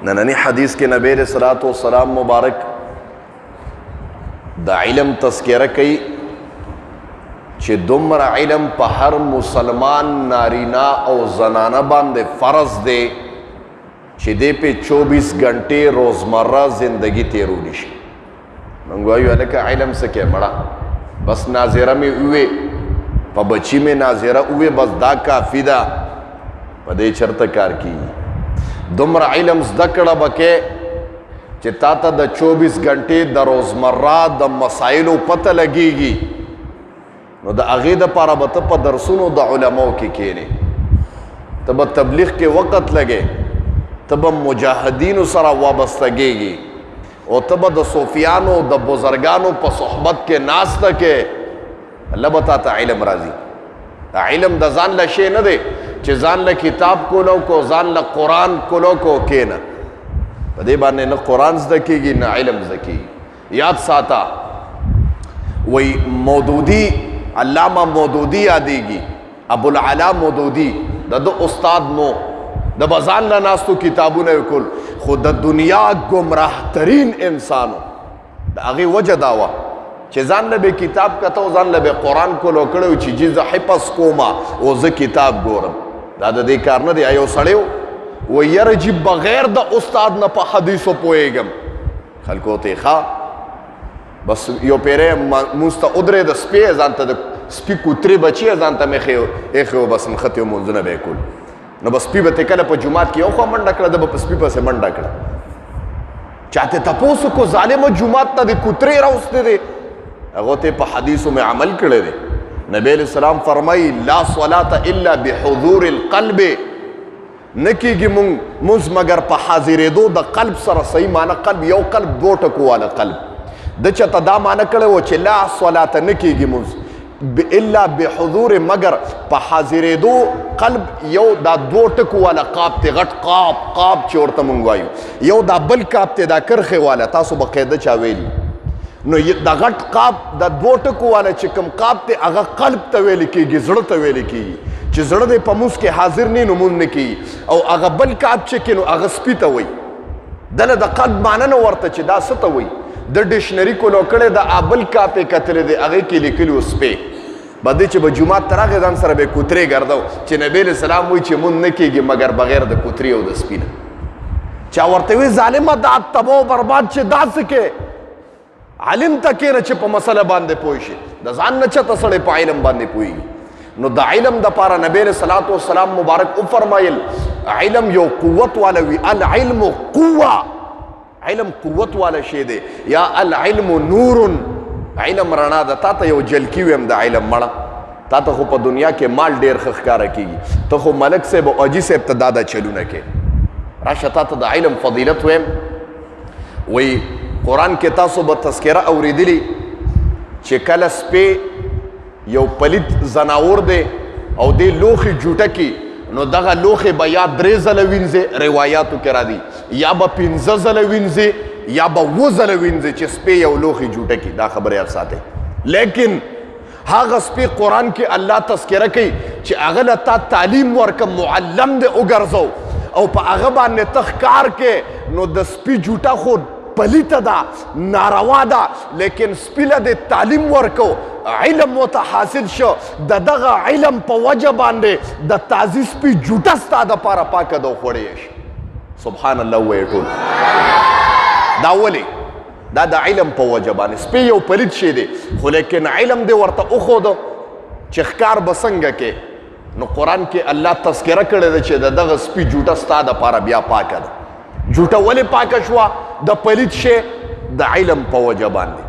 نننی حدیث کې نبی علیہ الصلوۃ والسلام مبارک د علم تذکرہ کوي چې دومره علم په هر مسلمان نارینا او زنانه باندې فرض دی چې دې په 24 غنټې روزمره زندگی تیرولی شي. موږ وایو هلکه علم څه کې مړه بس ناظره مې ووې په بچي مې ناظره ووې بس دا کافي ده په دې چرته کار کیږي. دومره علم زده کړه به کې چې تا ته د 24 غنټې د روزمره د مسایلو پته لګېږي نو د هغې دپاره به ته په درسونو د علماو کې کښېنې ته به تبلیغ کې وقت لګې ته به مجاهدینو سره وابسته او ته به د صوفیانو د بزرګانو په صحبت کې ناسته کې الله به تا ته علم راځي. علم د ځان له شی نه دی چې ځان له کتاب کولو کو ځان له قرآن کولو کو کېنه په دې باندې نه قرآن زده کېږي نه علم زده کېږي. یاد ساته وی مودودی علامه مودودی یادېږي ابوالعلا مودودی د ده استاد مو د بزان له ناستو کتابونه کول خو د دنیا گمراه ترین انسانو د هغې وجه دا وه چې ځان له به کتاب کته او ځان له به قرآن کولو کړی چې جي زه حفظ کومه او زه کتاب ګورم دا د دې کار نه دی. یو سړی و یاره جي بغیر د استاد نه په حدیثو پوهېږم خلکو ته ښه بس یو پیری مونځ ته ودرېد سپی ځان ته د سپي کوترې بچي ځان ته مې ایښې بس نښتې و مونځونه به یې کول نو بس سپي به ته کله په جومات کې یو خوا منډه کړه ده به په سپي پسې منډه کړه چاته تپوس وکړو ظالمه جومات ته د کوترې راوستې دی هغو ته په حدیثو مې عمل کړی دی. نبی علیہ السلام فرمایي لا صلاة الا بحضور القلب نه کېږي مونځ مګر په حاضرېدو د قلب سره صحیح معنی قلب یو قلب دوه ټکو والا قلب د چاته دا معنی کړی و چې لا صلاة نه کېږي مونځ الا بحضور مگر په حاضرېدو قلب یو دا دوه ټکو والا قاب ته غټ قاب چې ورته مونږ وایو یو دا بل قاب ته دا کرښې والا تاسو به قاعده چا ویلي نو د غټ قاب د دوه ټکو والا چې کوم قاب ته هغه قلب ته ویل کېږي زړه ته ویل کېږي چې زړه دی په مونځ کې حاضر نه نو مونځ نه کېږي او هغه بل قاب چې کې نو هغه سپي ته وایي دله د قلب معنی نه ورته چې دا څه ته وایي د ډکشنري کولو کړی د بل قاب یې کتلی دی هغې کې لیکلي و سپی بدې چې به جومات ته راغی ځان سره به یې کوترې ګرځو چې نبی علیه السلام وایي چې مونځ نه کېږي مګر بغیر د کوترې او د سپي نه چا ورته وایي ظالمه دا تباه و برباد چې دا څه کې علم ته کېنه چې په مسله باندې پوه شي د ځان نه چته سړی په علم باندې پوهېږي. نو د علم دپاره نبی علیه الصلاة والسلام مبارک وفرمایل علم یو قوت والا وي العلم قوه علم قوت والا شی دی یا العلم نور علم رڼا ده تا ته یو جلکي ویم د علم مړه تا ته خو په دنیا کې مال ډېر ښه ښکاره کېږي ته خو ملک صاحب او حاجي صاحب ته دا دا چلونه کې راشه تا ته د علم فضیلت ویم وی قرآن کې تاسو به تذکره اورېدلي چې کله سپی یو پلید زناور دی او دی لوښې جوټه کې نو دغه لوښې به یا 3 ځله وینځي روایاتو کې راځي یا به 15 ځله وینځي یا به 7 ځله وینځي چې سپی یو لوښې جوټه کې دا خبره یاد ساتئ. لیکن هغه سپی قرآن کې الله تذکره کوي چې هغه له تا تعلیم ورکړه معلم دی وګرځو او په هغه باندې ته ښکار کې نو د سپي جوټه خو پلیته ده ناروا ده لیکن سپي له د تعلیم ورکو علم ورته حاصل شو د دغه علم په وجه باندې د تازي سپي جوټه ستا دپاره پاکه ده وخوړی شي سبحان الله ووایه ټول دا ولې دا د علم په وجه باندې سپي یو پلید شی دی خو لیکن علم دی ورته وښوده چې ښکار به څنګه کې نو قرآن کې الله تذکره کړې ده چې د دغه سپي جوټه ستا دپاره بیا پاکه ده. جوټه ولې پاکه شوه د پلید شی د علم په وجه باندې